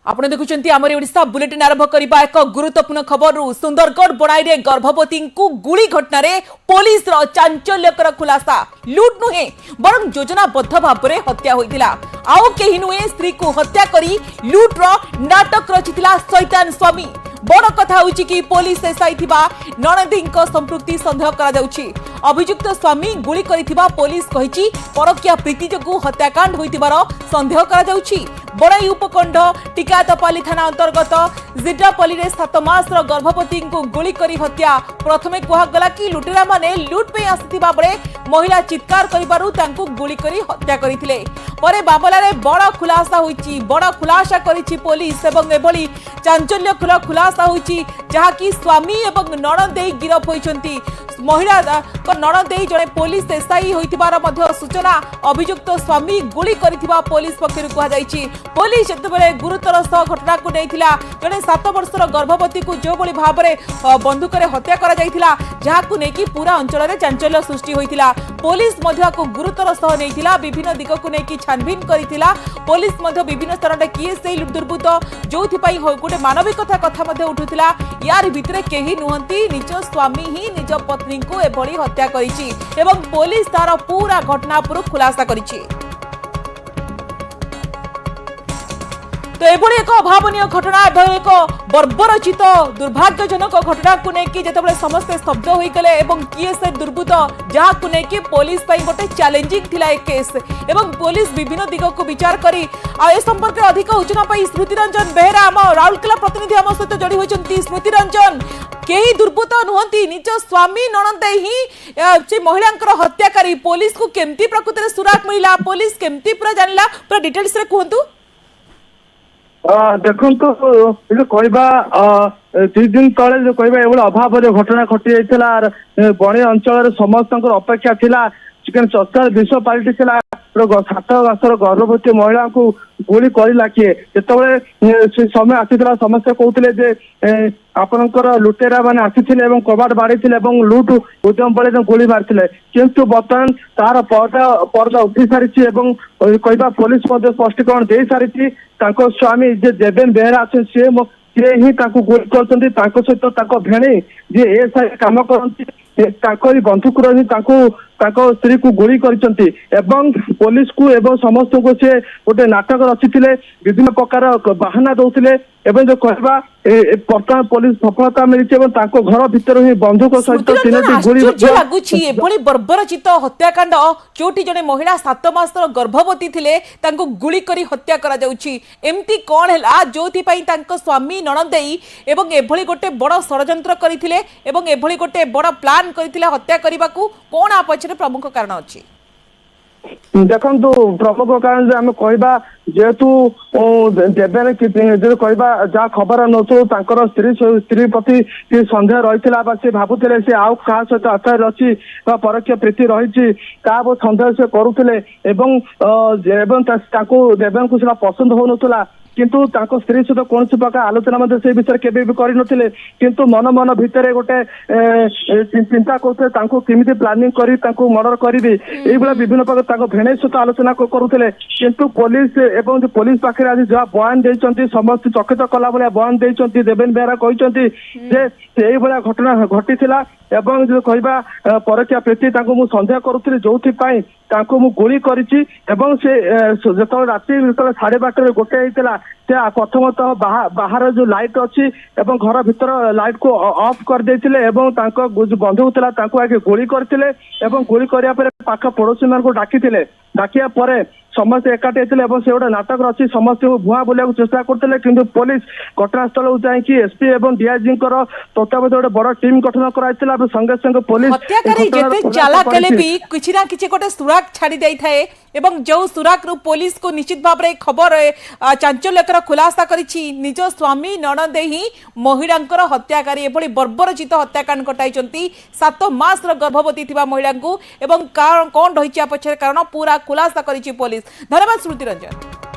आपण देखुंत आमर ओडिशा बुलेटिन आरंभ करबा एक गुरुत्वपूर्ण खबर सुंदरगढ़ बणाई गर्भवती गुली घटना पुलिस चांचल्यकर खुलासा लुट नुहे बर योजनाबद्ध भाव में हत्या होता आउ कहीं नुहे स्त्री को हत्या करी लुट्र नाटक रचिता शैतान स्वामी बड़ कथा होची कि पुलिस एसआई नणदी संपृक्ति सन्देह करा अभियुक्त स्वामी गुली करिथिबा पुलिस कहिछि परकिया प्रीति जगु हत्याकांड होइतिबार सन्देह करा बड़ाई उपखंड टिकातपाली थाना अंतर्गत जिड्रापल्ली रे 7 मासर गर्भवती को गुली करी हत्या प्रथमे कहगला कि लुटेरा माने लुट पे आसिथिबा बळे महिला चित्कार करिबारु तांकु गुली करी हत्या करिथिले परे बाबला रे बड़ खुलासा होइछि बड़ खुलासा करिछि पुलिस एवं एभली चांचल्यकर खुलासा होइछि जहा कि स्वामी एवं नणदेई गिरफ होइछंती महिला नणदेई जड़े पुलिस एसआई होइतिबार मध्ये सूचना अभियुक्त स्वामी गुली करिथिबा पुलिस पक्षरु कहा जायछि पुलिस जेतेबेले गुरुतर सह घटना को नैथिला जड़े 7 वर्षर गर्भवती को जो बड़ी भाव में बंदूक हत्या करा जायथिला जहाकु नेकी पूरा अंचल रे चांचल्य सृष्टि होइतिला पुलिस मध्य को गुरुतर सह नैथिला विभिन्न दिग को नेकी छानबीन करिथिला पुलिस मध्य विभिन्न स्तर रे किए से दुर्बृत्त जोथि पई गोटे मानविकता कथा मध्य उठुथिला यार भितरे केही नुहंती निज स्वामी ही निज पत्नी को एभली हत्या करिछि एवं पुलिस तार पूरा घटना पर खुलासा करिछि तो एभली एक अभावनीय घटना एवं एक बर्बरचित दुर्भाग्यजनक घटना को लेकिन जितेबाला समस्ते स्तब्ध हो गले एवं किए से दुर्बृत्त जहाँ को लेकिन पुलिस गोटे चैलेंजिंग थिला एक केस एवं पुलिस विभिन्न दिग को विचार करी ए संपर्क में अधिक सूचना स्मृति रंजन बेहरा आम राउरकेला प्रतिनिधि आम सहित जोड़ी होती स्मृति रंजन कई दुर्बृत्त नुहंती निज स्वामी नणंदे ही महिला हत्याकारी पुलिस को केमती प्रकृति सुराग मिला पुलिस केमती पूरा जानला पूरा डिटेल्स रे कहतु देखो कहवा 2 दिन तले जो कहवा एभली अभाव जो घटना घटी जाता बणी अंचल समस्त अपेक्षा थिला चिकेन चर्चार विष पलटि 7 मासर गर्भवती महिला को गुली करला किए जिते समय आसीला समस्या कहते आपणकर लुटेरा मैंने आसी कबाट बाड़ी लुट उद्यम बेले गुली मारी किंतु बर्तमान तार पर्दा उठी सारी कहवा पुलिस स्पष्टीकरण दे सारी स्वामी जे देवेन बेहरा अच्छे सी ही गुली कर सहित भेणी जी एसआई कम कर बंधुक स्त्री को गुली करछंती एवं पुलिस को एवं समस्त को से गोटे नाटक रचिथिले विभिन्न प्रकार बहाना दौथिले एवं जो कहबा वर्तमान पुलिस सफलता मिली घर भीतर ही बंधुक सहित 3टी गुली लगुछि एभली बर्बरचित हत्याकांड जोटी जने महिला 7 मासर गर्भवती थिले तांको गुली करी हत्या करा जाउछि एमती कोन हला जोथि पई तांको स्वामी नणदेई एवं एभली गोटे बड़ षडयंत्र करिथिले एवं एभली गोटे बड़ प्लान करिथिले हत्या करिबाकू कोन आ पछरे प्रमुख कारण अछि देखो प्रमुख कारण जो आम कहवा जेहेतु देवेन जो कहवा जहाँ खबर नौकर स्त्री प्रति सन्देह रही से भावुले से आउ क्या सहित अफेयर अच्छी परक्ष प्रीति रही सन्देह से करुले देवेन को पसंद हो ना किंतु स्त्री सहित कौन प्रकार आलोचना से विषय केबे भी करनथिले किंतु मन मन भितर गोटे चिंता करते किमिति प्लानिंग करी मर्डर करी विभिन्न प्रकार भेणे सहित आलोचना करुले किंतु पुलिस एवं पुलिस पाखे आज जहाँ बयान देते समस्त चकित कला भाया बयान देते देवेन बेहरा कहते जे भाया घटना घटी एवं जो कहवा परकिया प्रीति मुझे सन्देह करुली जो गुली करी जो राति 12:30 गोटे होता से प्रथमतः बाहर जो लाइट अच्छी एवं घर भीतर लाइट को ऑफ कर देते बंधुक आगे गुली करते गुली करने पाख पड़ोशी मान को डाकिया पर समस्त एकाठी होते से गोटे नाटक रची समस्त भुआ बुलाक चेष्टा करते कि पुलिस घटनास्थल को जाकि एसपी एवं डीआईजी तत्वावधान गोटे बड़ टीम गठन कराइला संगे संगे पुलिस किछि ना किछि गोटे सुराग छाड़ी जाए एवं जो सुराग रु पुलिस को निश्चित भाव में खबर चांचल्यकर खुलासा करिछि निज स्वामी नणदे ही महिला हत्याकारी एभली बर्बरचित हत्याकांड घटाई 7 मासर गर्भवती थिबा महिला को एवं कौन रही पछरे कारण पूरा खुलासा करिछि पुलिस धन्यवाद स्मृति रंजन।